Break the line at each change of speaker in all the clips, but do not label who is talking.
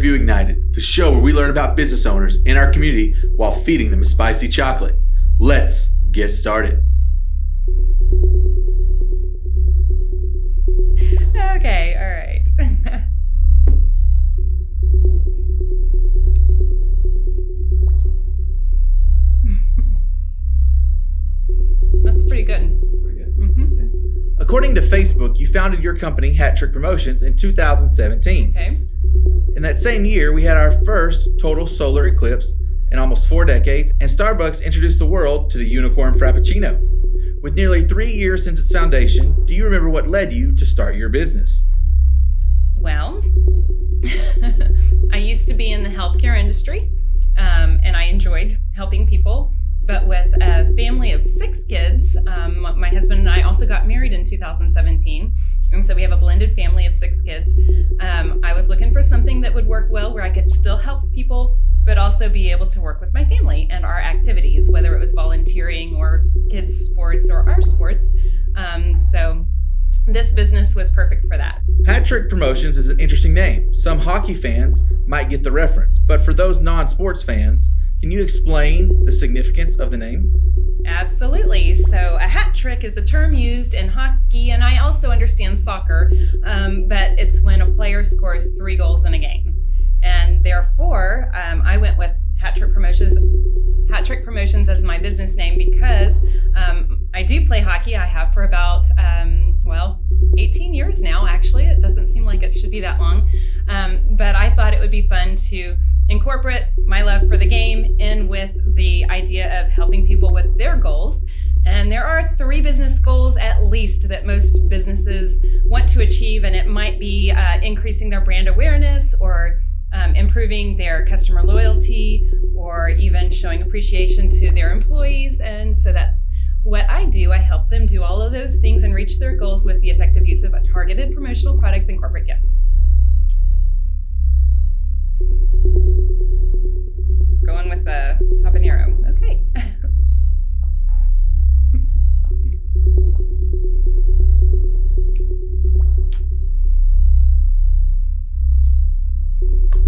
Interview Ignited, the show where we learn about business owners in our community while feeding them spicy chocolate. Let's get started.
Okay, all right. That's pretty good.
Okay. According to Facebook, you founded your company, Hat Trick Promotions, in 2017.
Okay.
In that same year, we had our first total solar eclipse in almost 4 decades, and Starbucks introduced the world to the unicorn Frappuccino. With nearly 3 years since its foundation, do you remember what led you to start your business?
Well, I used to be in the healthcare industry, and I enjoyed helping people. But with a family of 6 kids, my husband and I also got married in 2017. And so we have a blended family of 6 kids. I was looking for something that would work well, where I could still help people, but also be able to work with my family and our activities, whether it was volunteering or kids' sports or our sports. So this business was perfect for that.
Hat Trick Promotions is an interesting name. Some hockey fans might get the reference, but for those non-sports fans, can you explain the significance of the name?
Absolutely. So a hat trick is a term used in hockey, and I also understand soccer, but it's when a player scores 3 goals in a game. And therefore, I went with Hat Trick Promotions as my business name because I do play hockey. I have for about, 18 years now, actually. It doesn't seem like it should be that long. But I thought it would be fun to incorporate my love for the game in with the idea of helping people with their goals. And there are 3 business goals at least that most businesses want to achieve, and it might be increasing their brand awareness or improving their customer loyalty or even showing appreciation to their employees. And so that's what I do. I help them do all of those things and reach their goals with the effective use of targeted promotional products and corporate gifts. Going with the habanero. Okay.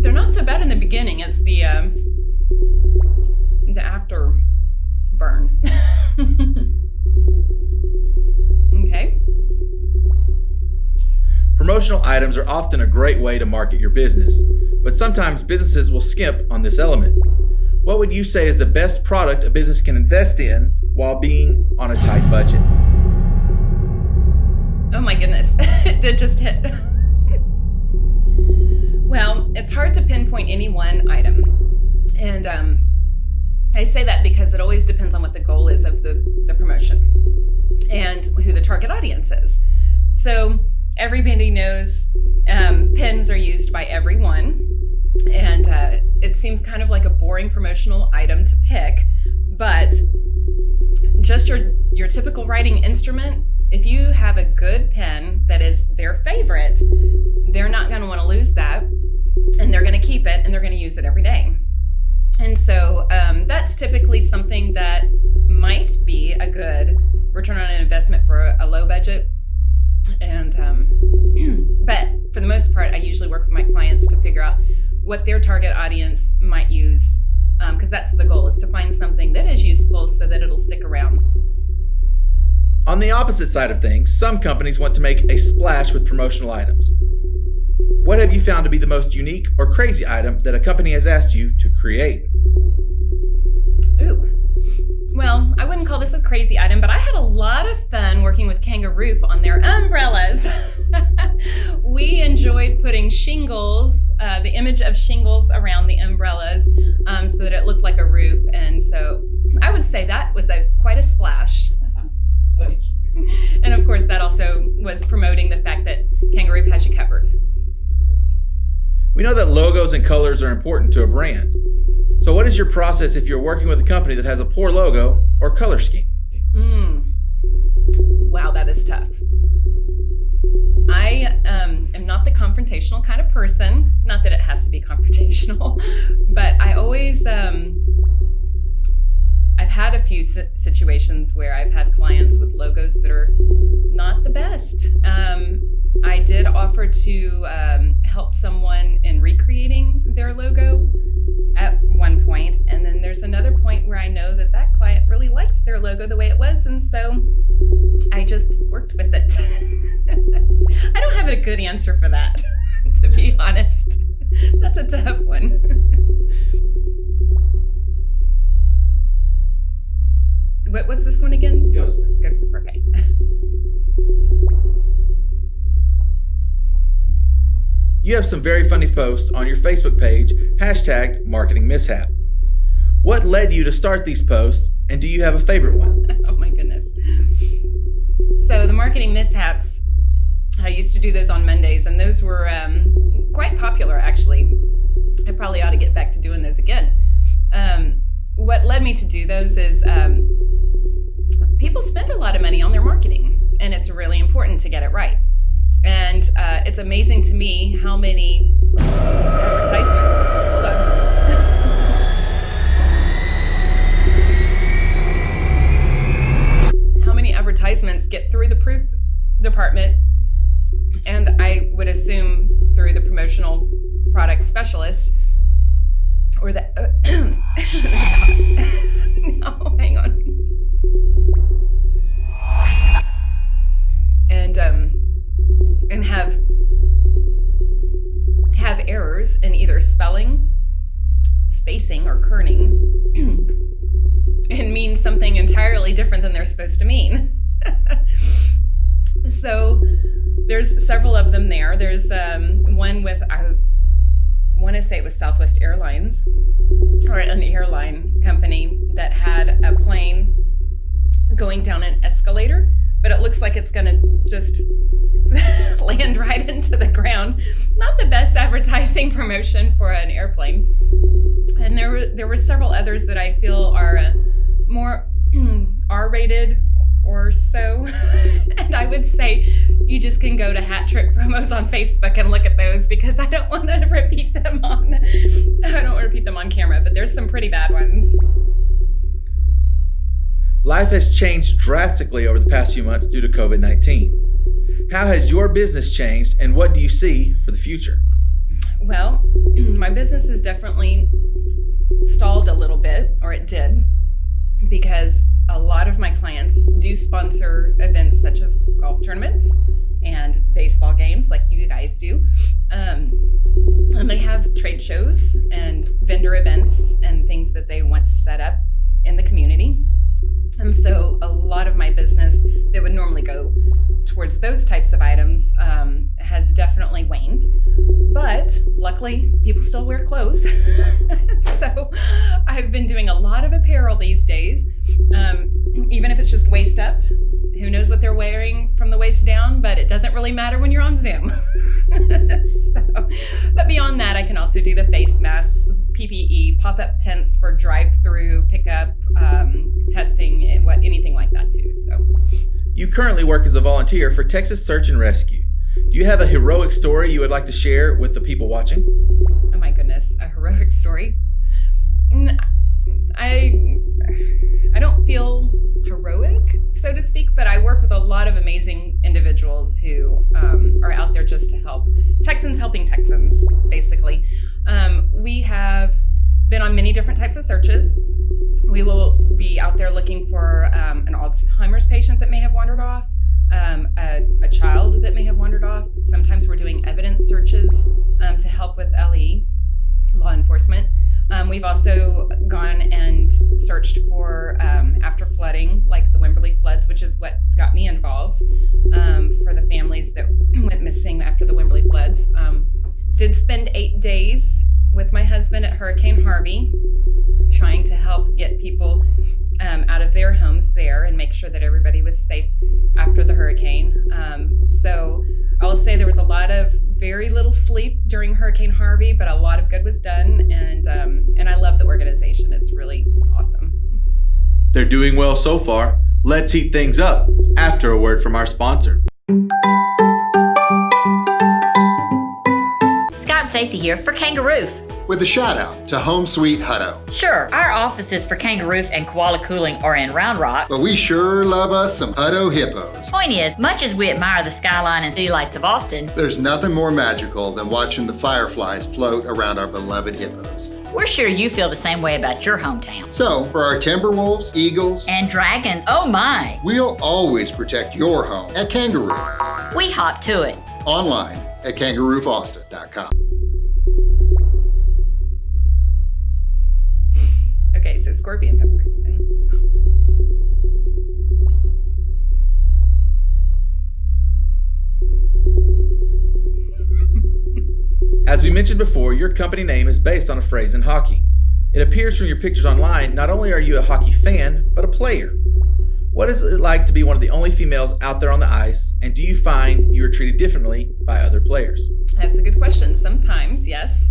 They're not so bad in the beginning. It's the after burn. Okay.
Promotional items are often a great way to market your business, but sometimes businesses will skimp on this element. What would you say is the best product a business can invest in while being on a tight budget?
Oh my goodness, it did just hit. Well, it's hard to pinpoint any one item. And I say that because it always depends on what the goal is of the promotion and who the target audience is. So everybody knows pens are used by everyone. And it seems kind of like a boring promotional item to pick, but just your typical writing instrument, if you have a good pen that is their favorite, they're not going to want to lose that, and they're going to keep it, and they're going to use it every day. And so that's typically something that might be a good return on an investment for a low budget. And but for the most part, I usually work with my clients to figure out what their target audience might use, because that's the goal, is to find something that is useful so that it'll stick around.
On the opposite side of things, some companies want to make a splash with promotional items. What have you found to be the most unique or crazy item that a company has asked you to create?
Ooh. Well, I wouldn't call this a crazy item, but I had a lot of fun working with Kangaroo on their umbrellas. We enjoyed putting shingles, the image of shingles around the umbrellas so that it looked like a roof. And so I would say that was quite a splash.
Thank you.
And of course, that also was promoting the fact that Kangaroo has you covered.
We know that logos and colors are important to a brand. So what is your process if you're working with a company that has a poor logo or color scheme?
Wow, that is tough. I am not the confrontational kind of person. Not that it has to be confrontational, but I always, I've had a few situations where I've had clients with logos that are not the best. I did offer to help someone in recreating And so I just worked with it. I don't have a good answer for that, to be honest. That's a tough one. What was this one again? Ghost. Okay.
You have some very funny posts on your Facebook page, #marketingmishap. What led you to start these posts, and do you have a favorite one?
Oh my goodness. So the marketing mishaps, I used to do those on Mondays, and those were quite popular, actually. I probably ought to get back to doing those again. What led me to do those is people spend a lot of money on their marketing, and it's really important to get it right. And it's amazing to me how many advertisements, hold on. How many advertisements get through the proof department, and I would assume through the promotional product specialist, or the, no, hang on. And have errors in either spelling, spacing, or kerning, and mean something entirely different than they're supposed to mean. So there's several of them there. There's one with, I want to say it was Southwest Airlines, or an airline company that had a plane going down an escalator, but it looks like it's going to just land right into the ground. Not the best advertising promotion for an airplane. And there were several others that I feel are more R-rated or so. And I would say you just can go to Hat Trick Promos on Facebook and look at those, because I don't want to repeat them on camera, but there's some pretty bad ones.
Life has changed drastically over the past few months due to COVID-19. How has your business changed, and what do you see for the future?
Well, my business has definitely stalled a little bit, or it did, because a lot of my clients do sponsor events such as golf tournaments and baseball games like you guys do. And they have trade shows and vendor events and things that they want to set up in the community. And so a lot of my business that would normally go towards those types of items has definitely waned. But luckily, people still wear clothes. So I've been doing a lot of apparel these days, even if it's just waist up. Who knows what they're wearing from the waist down, but it doesn't really matter when you're on Zoom. But beyond that, I can also do the face masks, PPE, pop-up tents for drive-through, pickup, testing, anything like that too. So,
you currently work as a volunteer for Texas Search and Rescue. Do you have a heroic story you would like to share with the people watching?
Oh my goodness, a heroic story? I don't feel heroic, so to speak, but I work with a lot of amazing individuals who are out there just to help. Texans helping Texans, basically. We have been on many different types of searches. We will be out there looking for an Alzheimer's patient that may have wandered off, a child that may have wandered off. Sometimes we're doing evidence searches to help with LE, law enforcement. We've also gone and searched for after flooding, like the Wimberley floods, which is what got me involved, for the families that went missing after the Wimberley floods. Did spend 8 days with my husband at Hurricane Harvey, trying to help get people out of their homes there and make sure that everybody was safe after the hurricane. So I will say there was a lot of very little sleep during Hurricane Harvey, but a lot of good was done, and I love the organization. It's really awesome.
They're doing well so far. Let's heat things up after a word from our sponsor.
Scott and Stacey here for Kangaroo.
With a shout out to Home Sweet Hutto.
Sure, our offices for Kangaroo and Koala Cooling are in Round Rock.
But we sure love us some Hutto hippos.
Point is, much as we admire the skyline and city lights of Austin,
There's nothing more magical than watching the fireflies float around our beloved hippos.
We're sure you feel the same way about your hometown.
So, for our Timberwolves, Eagles,
And dragons, oh my!
we'll always protect your home at Kangaroo.
We hop to it.
Online at kangaroofAustin.com.
Okay, so scorpion pepper.
As we mentioned before, your company name is based on a phrase in hockey. It appears from your pictures online, not only are you a hockey fan, but a player. What is it like to be one of the only females out there on the ice, and do you find you are treated differently by other players?
That's a good question. Sometimes, yes.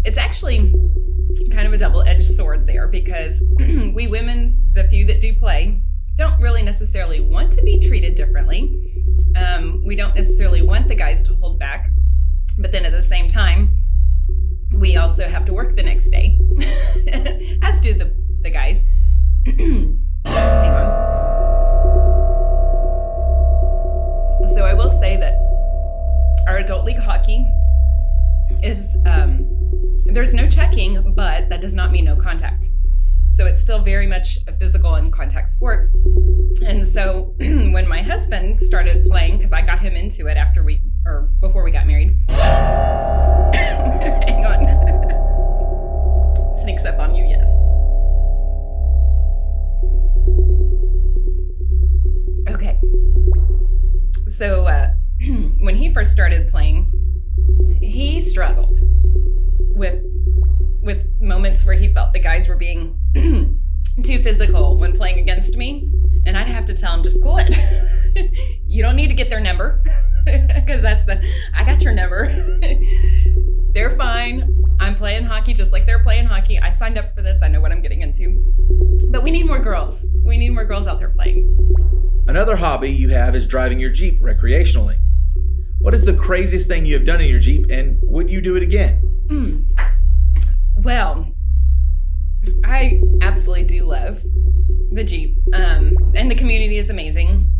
It's actually kind of a double-edged sword there because we women, the few that do play, don't really necessarily want to be treated differently. We don't necessarily want the guys to hold back, but then at the same time, we also have to work the next day, as do the guys. Hang on. So I will say that our adult league hockey is, there's no checking, but that does not mean no contact. So it's still very much a physical and contact sport. And so when my husband started playing, because I got him into it before we got married. Hang on. Sneaks up on you, yes. Okay. So when he first started playing, he struggled with moments where he felt the guys were being too physical when playing against me, and I'd have to tell him, just cool it. You don't need to get their number, because I got your number. They're fine. I'm playing hockey just like they're playing hockey. I signed up for this. I know what I'm getting into. But we need more girls. We need more girls out there playing.
Another hobby you have is driving your Jeep recreationally. What is the craziest thing you have done in your Jeep, and would you do it again?
Well, I absolutely do love the Jeep, and the community is amazing.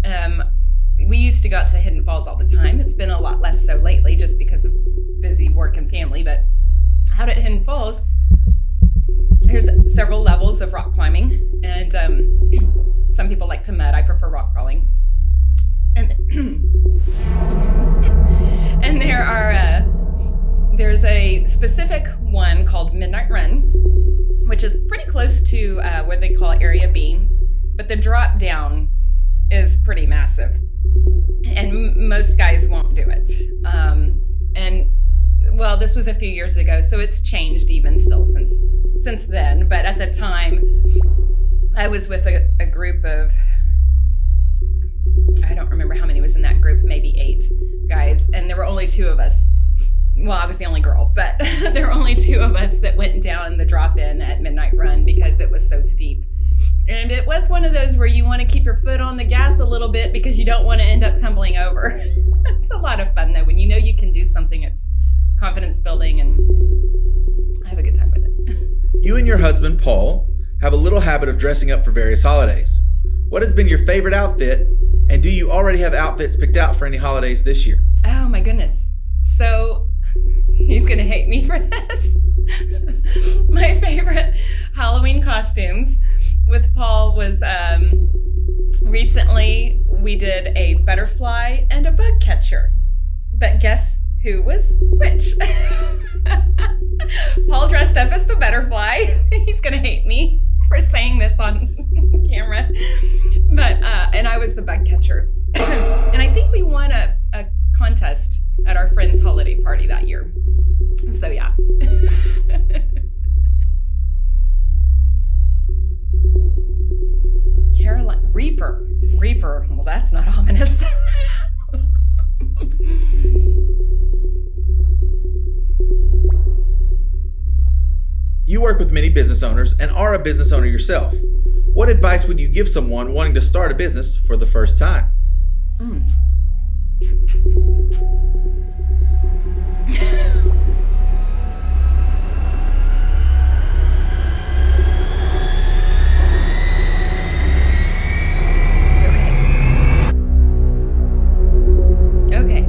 We used to go out to Hidden Falls all the time. It's been a lot less so lately just because of busy work and family, but out at Hidden Falls, there's several levels of rock climbing, and some people like to mud. I prefer rock crawling. And and there's a specific one called Midnight Run, which is pretty close to what they call Area B, but the drop down is pretty massive, and most guys won't do it. And well, this was a few years ago, so it's changed even still since then. But at the time, I was with a group of, I don't remember how many was in that group, maybe 8 guys, and there were only 2 of us. Well, I was the only girl, but there were only 2 of us that went down the drop-in at Midnight Run because it was so steep. And it was one of those where you want to keep your foot on the gas a little bit because you don't want to end up tumbling over. It's a lot of fun, though. When you know you can do something, it's confidence building, and I have a good time with it.
You and your husband, Paul, have a little habit of dressing up for various holidays. What has been your favorite outfit, and do you already have outfits picked out for any holidays this year?
Oh, my goodness. So he's going to hate me for this. My favorite Halloween costumes with Paul was recently we did a butterfly and a bug catcher. But guess who was which? Paul dressed up as the butterfly. He's going to hate me for saying this on camera. But and I was the bug catcher. And I think we won a contest at our friend's holiday party that year. So yeah. Caroline Reaper. Well, that's not ominous.
You work with many business owners and are a business owner yourself. What advice would you give someone wanting to start a business for the first time?
Okay.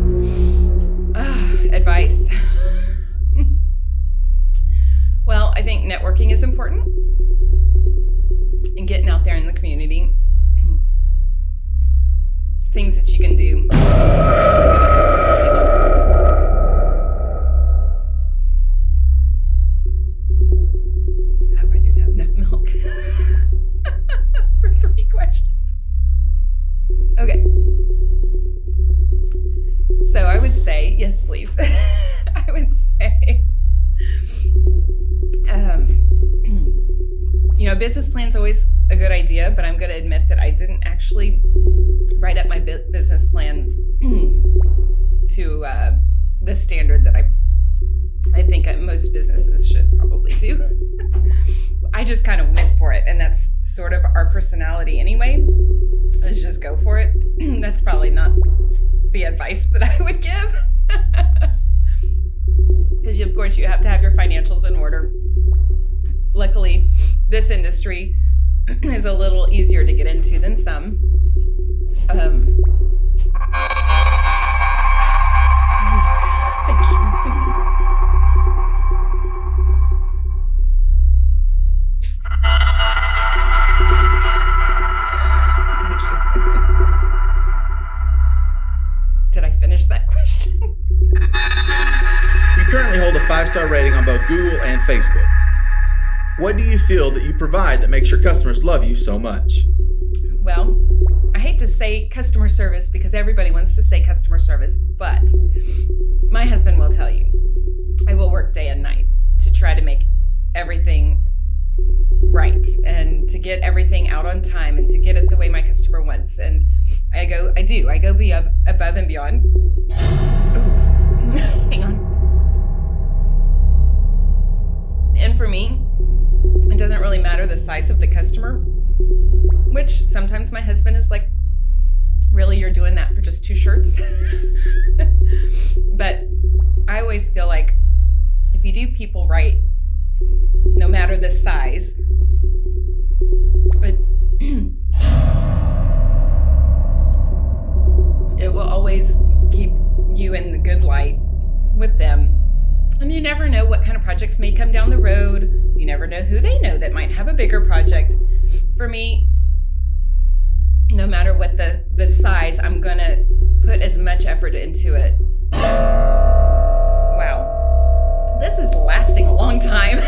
Advice. Well, I think networking is important and getting out there in the community. Things that you can do. Oh my goodness. Hang on. I hope I do have enough milk for 3 questions. Okay. So I would say, yes, please. I would say, business plan's always a good idea, but I'm going to admit that I didn't actually write up my business plan to the standard that I think most businesses should probably do. I just kind of went for it, and that's sort of our personality anyway. Let's just go for it. That's probably not the advice that I would give. Because of course you have to have your financials in order. Luckily, this industry is a little easier to get into than some. Thank you. Did I finish that question?
You currently hold a 5-star rating on both Google and Facebook. What do you feel that you provide that makes your customers love you so much?
Well, I hate to say customer service because everybody wants to say customer service, but my husband will tell you, I will work day and night to try to make everything right and to get everything out on time and to get it the way my customer wants. And I go be above and beyond. Ooh. Hang on. And for me, it doesn't really matter the size of the customer, which sometimes my husband is like, really, you're doing that for just 2 shirts? But I always feel like if you do people right, no matter the size, it will always keep you in the good light with them. And you never know what kind of projects may come down the road. You never know who they know that might have a bigger project. For me, no matter what the size, I'm going to put as much effort into it. Wow. This is lasting a long time.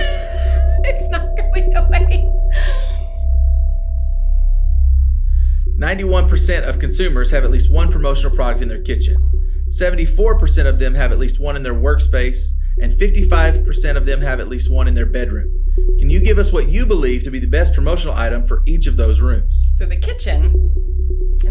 It's not going away.
91% of consumers have at least one promotional product in their kitchen. 74% of them have at least one in their workspace, and 55% of them have at least one in their bedroom. Can you give us what you believe to be the best promotional item for each of those rooms?
So the kitchen,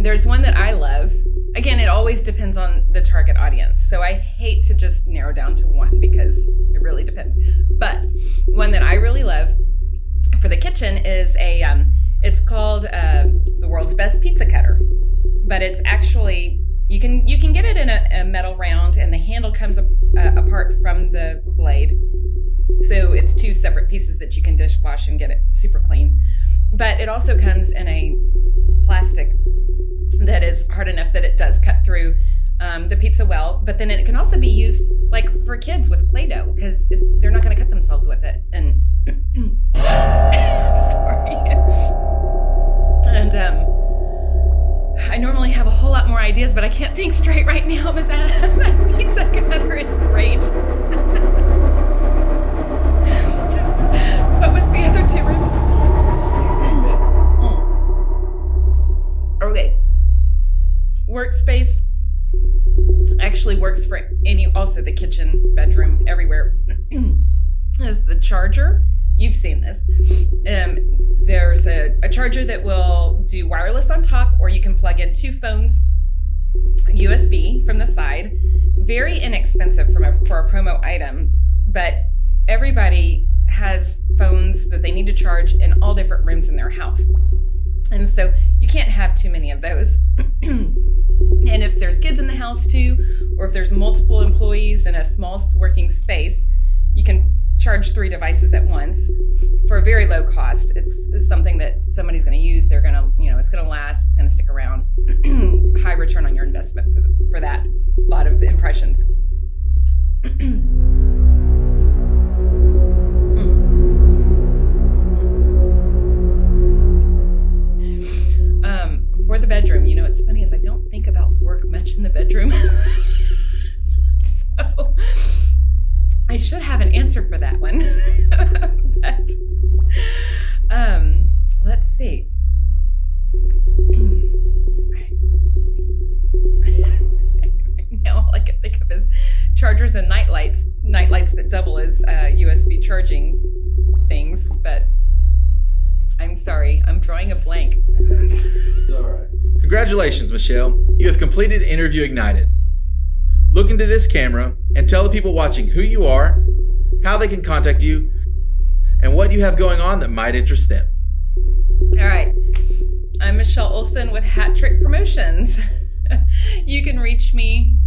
there's one that I love. Again, it always depends on the target audience. So I hate to just narrow down to one because it really depends. But one that I really love for the kitchen is it's called the world's best pizza cutter. But it's actually, you can get it in a metal round, and the handle comes apart from the blade. So it's 2 separate pieces that you can dishwash and get it super clean. But it also comes in a plastic that is hard enough that it does cut through the pizza well. But then it can also be used like for kids with Play-Doh because they're not going to cut themselves with it. And sorry. And I normally have a whole lot more ideas, but I can't think straight right now. But that pizza cutter is great. What was the other 2 rooms? Okay. Workspace actually works for also the kitchen, bedroom, everywhere. Is the charger. You've seen this. There's a charger that will do wireless on top, or you can plug in 2 phones, USB from the side. Very inexpensive for a promo item, but everybody has phones that they need to charge in all different rooms in their house. And so you can't have too many of those. And if there's kids in the house too, or if there's multiple employees in a small working space, you can charge 3 devices at once for a very low cost. It's something that somebody's going to use. They're going to, it's going to last. It's going to stick around. High return on your investment for that lot of impressions. for that one. But, let's see. Right now, all I can think of is chargers and nightlights that double as USB charging things. But I'm sorry, I'm drawing a blank.
It's all right. Congratulations, Michelle. You have completed Interview Ignited. Look into this camera and tell the people watching who you are, how they can contact you, and what you have going on that might interest them.
All right. I'm Michelle Olsen with Hat Trick Promotions. You can reach me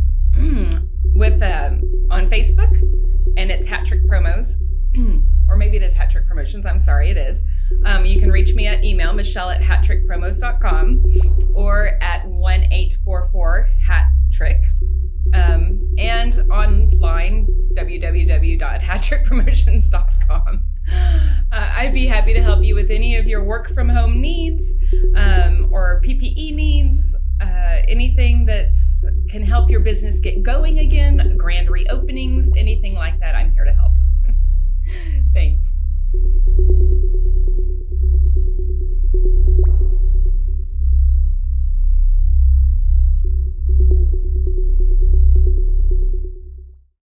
with on Facebook, and it's Hat Trick Promos, or maybe it is Hat Trick Promotions. I'm sorry, it is. You can reach me at email, michelle@hattrickpromos.com, or at 1-844-HAT-TRICK, and online, www.hattrickpromotions.com. I'd be happy to help you with any of your work from home needs, or PPE needs, anything that can help your business get going again, grand reopenings,